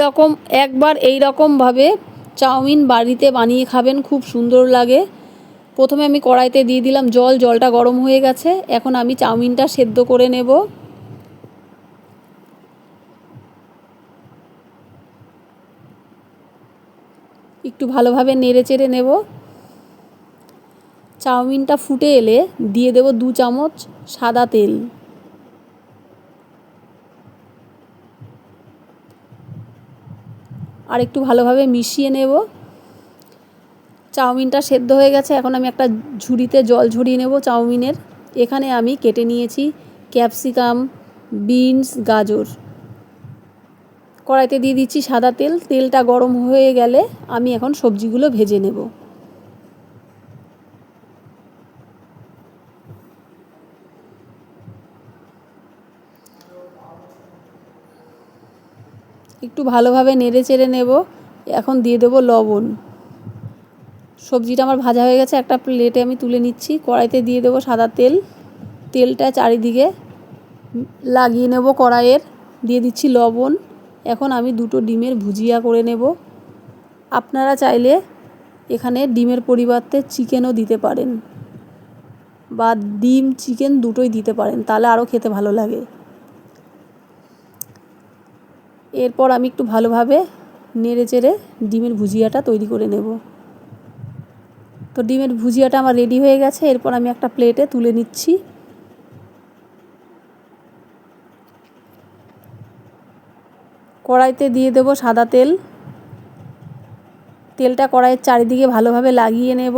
এরকম একবার এই রকমভাবে চাউমিন বাড়িতে বানিয়ে খাবেন, খুব সুন্দর লাগে। প্রথমে আমি কড়াইতে দিয়ে দিলাম জল, জলটা গরম হয়ে গেছে। এখন আমি চাউমিনটা সেদ্ধ করে নেব। একটু ভালোভাবে নেড়ে চেড়ে নেব। চাউমিনটা ফুটে এলে দিয়ে দেব 2 চামচ সাদা তেল। আর একটু ভালোভাবে মিশিয়ে নেব। চাউমিনটা সেদ্ধ হয়ে গেছে। এখন আমি একটা ঝুড়িতে জল ঝরিয়ে নেব চাউমিনের। এখানে আমি কেটে নিয়েছি ক্যাপসিকাম, বিনস, গাজর। কড়াইতে দিয়ে দিচ্ছি সাদা তেল। তেলটা গরম হয়ে গেলে আমি এখন সবজিগুলো ভেজে নেব। একটু ভালোভাবে নেড়ে চেড়ে নেব। এখন দিয়ে দেব লবণ। সবজিটা আমার ভাজা হয়ে গেছে, একটা প্লেটে আমি তুলে নিচ্ছি। কড়াইতে দিয়ে দেব সাদা তেল। তেলটা চারিদিকে লাগিয়ে নেব কড়াইয়ের। দিয়ে দিচ্ছি লবণ। এখন আমি 2টো ডিমের ভুজিয়া করে নেব। আপনারা চাইলে এখানে ডিমের পরিবর্তে চিকেনও দিতে পারেন, বা ডিম চিকেন দুটোই দিতে পারেন, তাহলে আরও খেতে ভালো লাগে। এরপর আমি একটু ভালোভাবে নেড়ে চেড়ে ডিমের ভুজিয়াটা তৈরি করে নেব। তো ডিমের ভুজিয়াটা আমার রেডি হয়ে গেছে। এরপর আমি একটা প্লেটে তুলে নিচ্ছি। কড়াইতে দিয়ে দেব সাদা তেল। তেলটা কড়াইয়ের চারিদিকে ভালোভাবে লাগিয়ে নেব।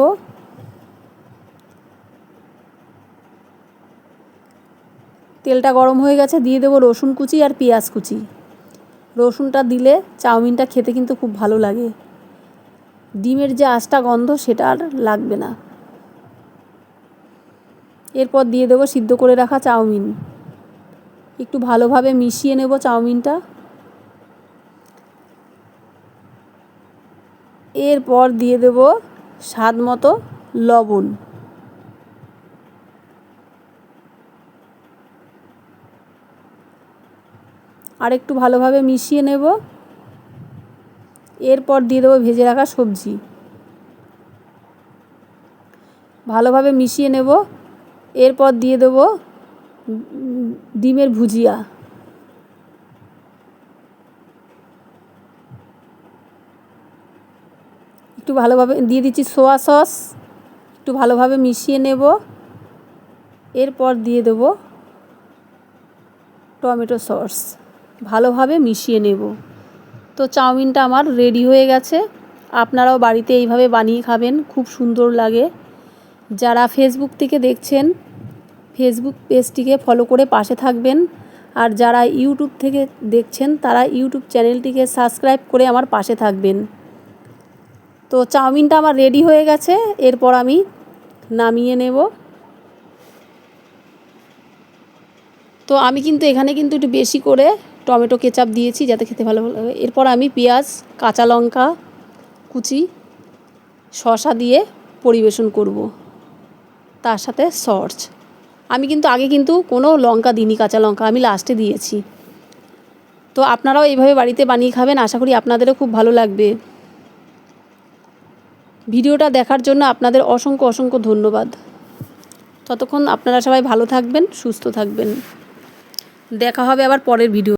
তেলটা গরম হয়ে গেছে, দিয়ে দেব রসুন কুচি আর পেঁয়াজ কুচি। রসুনটা দিলে চাউমিনটা খেতে কিন্তু খুব ভালো লাগে। ডিমের যে আঁশটা গন্ধ সেটা আর লাগবে না। এরপর দিয়ে দেব সিদ্ধ করে রাখা চাউমিন। একটু ভালোভাবে মিশিয়ে নেব চাউমিনটা। এরপর দিয়ে দেব স্বাদ মতো লবণ। আর একটু ভালোভাবে মিশিয়ে নেব। এরপর দিয়ে দেবো ভেজে রাখা সবজি। ভালোভাবে মিশিয়ে নেব। এরপর দিয়ে দেব ডিমের ভুজিয়া। একটু ভালোভাবে দিয়ে দিচ্ছি সোয়া সস। একটু ভালোভাবে মিশিয়ে নেব। এরপর দিয়ে দেব টমেটো সস। ভালোভাবে মিশিয়ে নেব। তো চাউমিনটা আমার রেডি হয়ে গেছে। আপনারাও বাড়িতে এইভাবে বানিয়ে খাবেন, খুব সুন্দর লাগে। যারা ফেসবুক থেকে দেখছেন, ফেসবুক পেজটিকে ফলো করে পাশে থাকবেন। আর যারা ইউটিউব থেকে দেখছেন, তারা ইউটিউব চ্যানেলটিকে সাবস্ক্রাইব করে আমার পাশে থাকবেন। তো চাউমিনটা আমার রেডি হয়ে গেছে। এরপর আমি নামিয়ে নেব। তো আমি কিন্তু এখানে কিন্তু একটু বেশি করে টমেটো কেচাপ দিয়েছি, যাতে খেতে ভালো লাগে। এরপর আমি পেঁয়াজ, কাঁচা লঙ্কা কুচি, শসা দিয়ে পরিবেশন করব, তার সাথে সস। আমি কিন্তু আগে কিন্তু কোনো লঙ্কা দিইনি, কাঁচা লঙ্কা আমি লাস্টে দিয়েছি। তো আপনারাও এইভাবে বাড়িতে বানিয়ে খাবেন, আশা করি আপনাদেরও খুব ভালো লাগবে। ভিডিওটা দেখার জন্য আপনাদের অসংখ্য অসংখ্য ধন্যবাদ। ততক্ষণ আপনারা সবাই ভালো থাকবেন, সুস্থ থাকবেন। দেখা হবে আবার পরের ভিডিও।